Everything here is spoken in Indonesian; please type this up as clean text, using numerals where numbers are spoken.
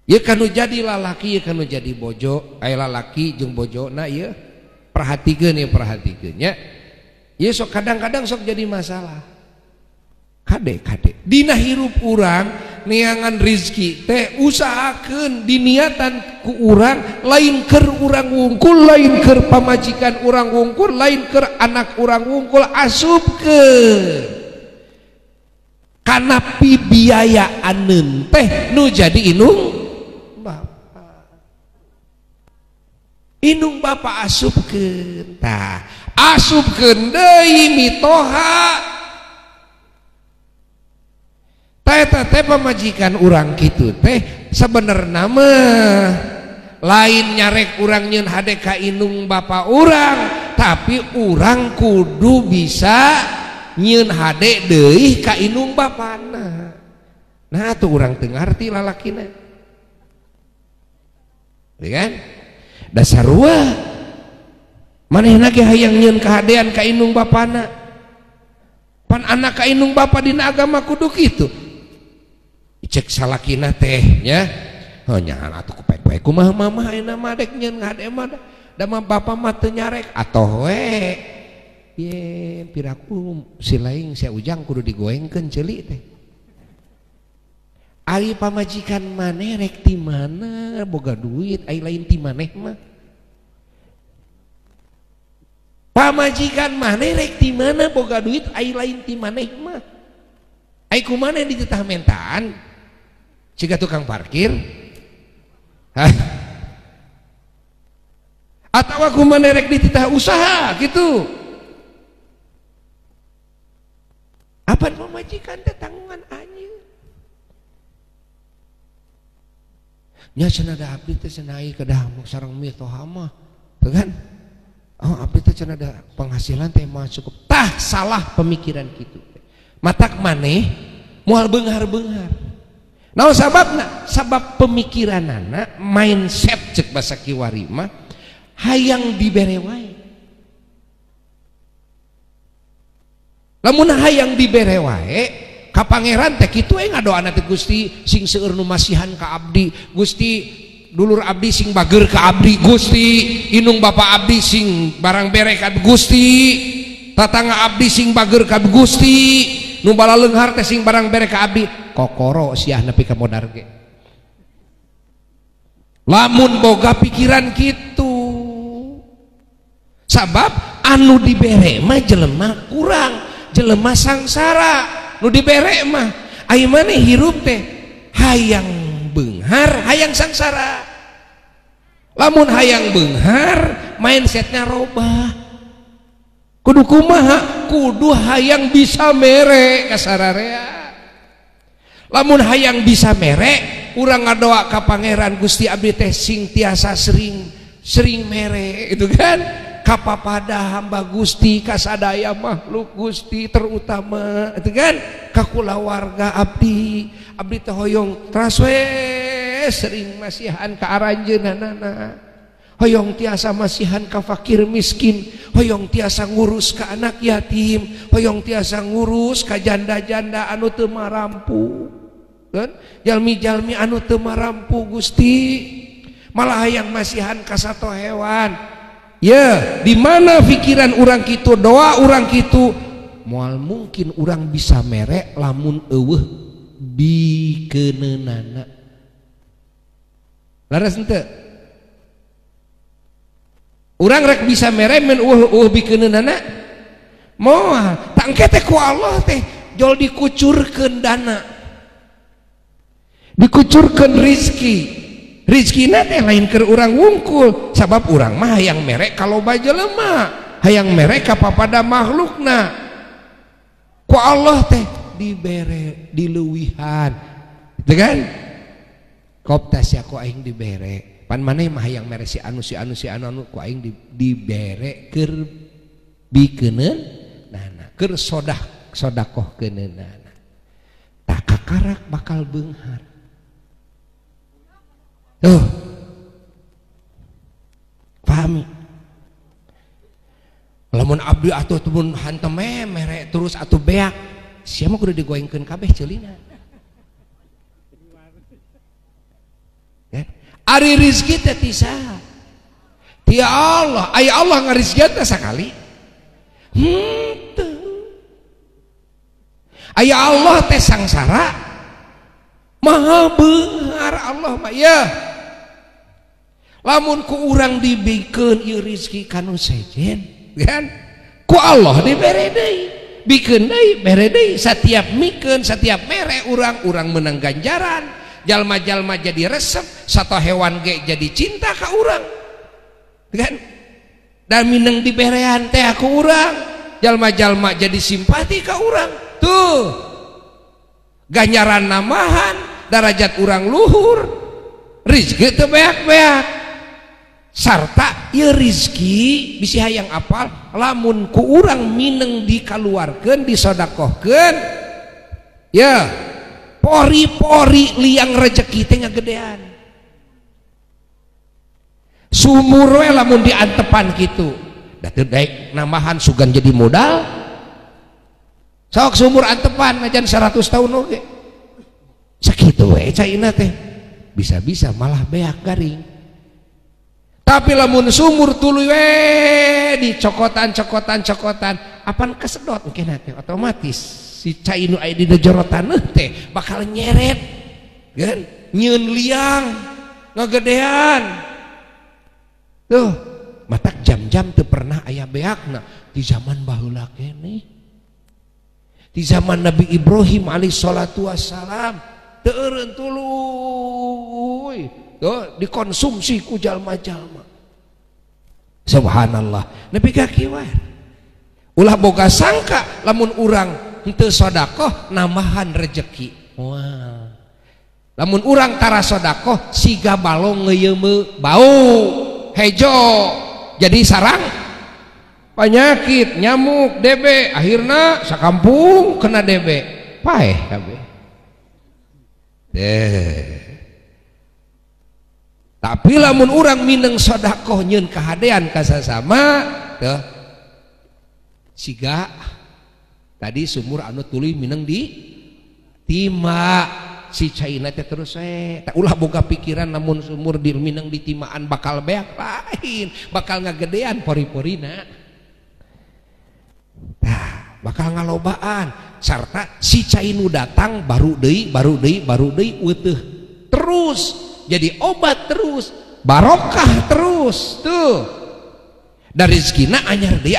ya kanu jadi lalaki ya kanu jadi bojo aya lalaki jeung bojona ya perhatikeun ya perhatikeun nya ya sok kadang-kadang sok jadi masalah kade dina hirup urang neangan rizki teh usahakeun diniatan ku urang lain keur urang wungkul lain keur pamajikan urang wungkul lain keur anak urang wungkul asupkeun kana pibiayaaneun teh nu jadi inung bapa asupkeun tah asupkeun deui mitoha teh pamajikan urang kitu teh sabenerna mah lain nyarek urang nyeun hade ka inung bapa urang tapi urang kudu bisa nyeun hade deui ka inung bapana. Nah tuh urang teu ngarti lalakina ya kan dasar rua manehna ge hayang nyeun kahadean ka inung bapana pan anak ka inung bapa dina agama kudu kitu cek salakina teh nya oh nyahan atuh kupek-pek kumaha mama ayeuna mah dek nyeun ngade mah da mah bapa mah teu nyarek atoh we ye piraku si laing sia ujang kudu digoengkeun ceuli teh ari pamajikan maneh rek ti mana boga duit ai lain ti maneh mah pamajikan maneh rek ti mana boga duit ai lain ti maneh mah ai kumaha dititah mentaan ciga tukang parkir atau aku menerek dititah usaha gitu apa pemajikan teh tanggungan anjeun nya cenah da abdi teh cenah kedah sareng mitoha mah teu kan oh abdi teh cenah da penghasilan teh mah cukup tah salah pemikiran kitu matak maneh moal beunghar-beunghar. Nah sababna sabab pemikiranana mindset cek basa kiwari mah hayang dibere wae. Lamun hayang dibere wae ka pangeran teh kitu ngadoana teh Gusti sing seueur nu masihan ka abdi, Gusti dulur abdi sing bager ka abdi, Gusti inung bapa abdi sing barang bere ka Gusti, tatangga abdi sing bager ka Gusti, nu bala leunghar teh sing barang bere ka abdi kokoro siah nepi ka modar ge lamun boga pikiran kitu sabab anu dibere mah jelema kurang jelema sangsara nu dibere mah ai maneh hirup teh hayang beunghar hayang sangsara lamun hayang beunghar mindsetnya robah kudu kumaha kudu hayang bisa mere kasararea lamun hayang bisa mere urang ngadoa ka pangeran Gusti abdi teh sing tiasa sering mere itu kan kapapada hamba Gusti kasadaya makhluk Gusti terutama itu kan ka kulawarga abdi teh hoyong teras we sering masihan ka aranjeunana hoyong tiasa masihan ka fakir miskin hoyong tiasa ngurus ka anak yatim hoyong tiasa ngurus ka janda-janda anu teu marampu kan jalmi-jalmi anu teu marampu Gusti malah hayang masihan ka sato hewan ya di mana pikiran urang kitu doa urang kitu moal mungkin urang bisa mere lamun eueuh bikeunana laras henteu urang rek bisa mere men eueuh bikeunana moal tangke teh ku Allah teh jol dikucurkeun dana dikucurkan rizkina teh lain keur urang wungkul sabab urang mah hayang merek kalau bajelema hayang merek ka papada makhlukna ku Allah teh dibere dileuwihan gitu kan koptas ya ku aing dibere pan maneh mah hayang mere si anu ku aing dibere keur bikeuneun nah keur sodakohkeunana tah kakarak bakal beunghar tuh pahami lamun abdi atuh mun hantem mere terus atuh beak sia mah kudu digoengkeun kabeh ceulina Ari rizki teh tisa ti Allah, aya Allah ngarizkian teh sakali aya Allah teh sangsara maha beunghar Allah mah ya. Lamun ku urang dibikeun ieu rizki kanu sejen kan ku Allah dibere deui bikeun deui mere deui satiap mikeun satiap mere urang menang ganjaran jalma-jalma jadi resep satu hewan ge jadi cinta ka urang kan dan mineng diberean teh aku urang jalma-jalma jadi simpati ka urang tuh ganjaran namahan darajat urang luhur rizki teu beak-beak sarta ieu rizki bisi hayang apal lamun ku urang mineng dikaluarkeun disodakohkeun ya pori-pori liang rezeki teh ngagedean sumur we lamun diantepan kitu da teu daek namahan sugan jadi modal sok sumur antepan ngajan 100 tahun oge sakitu we caina teh bisa-bisa malah beak garing. Tapi lamun sumur tuluy we dicokotan apan kesedot mungkin teh otomatis si cai nu aya di jorotan teh bakal nyeret kan nyieun liang ngagedean tuh matak jam-jam teu pernah aya beakna di zaman baheula keneh di zaman Nabi Ibrahim alaihi salatu wassalam teu eureun tuluy tuh dikonsumsi ku jalma-jalma subhanallah nepi ka kiwar ulah boga sangka lamun urang henteu sedekah namahan rezeki wah lamun urang tara sedekah siga balong ngeuyeumeu bau hejo jadi sarang penyakit nyamuk DB akhirna sakampung kena DB paeh kabeh tapi lamun urang mineng sedekah nyieun kahadean ka sasama teh siga tadi sumur anu tuluy mineng di timah si caina teh terus tak ulah boga pikiran namun sumur di mineng di timaan bakal beak lain bakal ngagedean pori-porina nah bakal ngalobaan sarta si cainu datang baru deui euteuh terus jadi obat terus barokah terus tuh dari rezekina anyar deui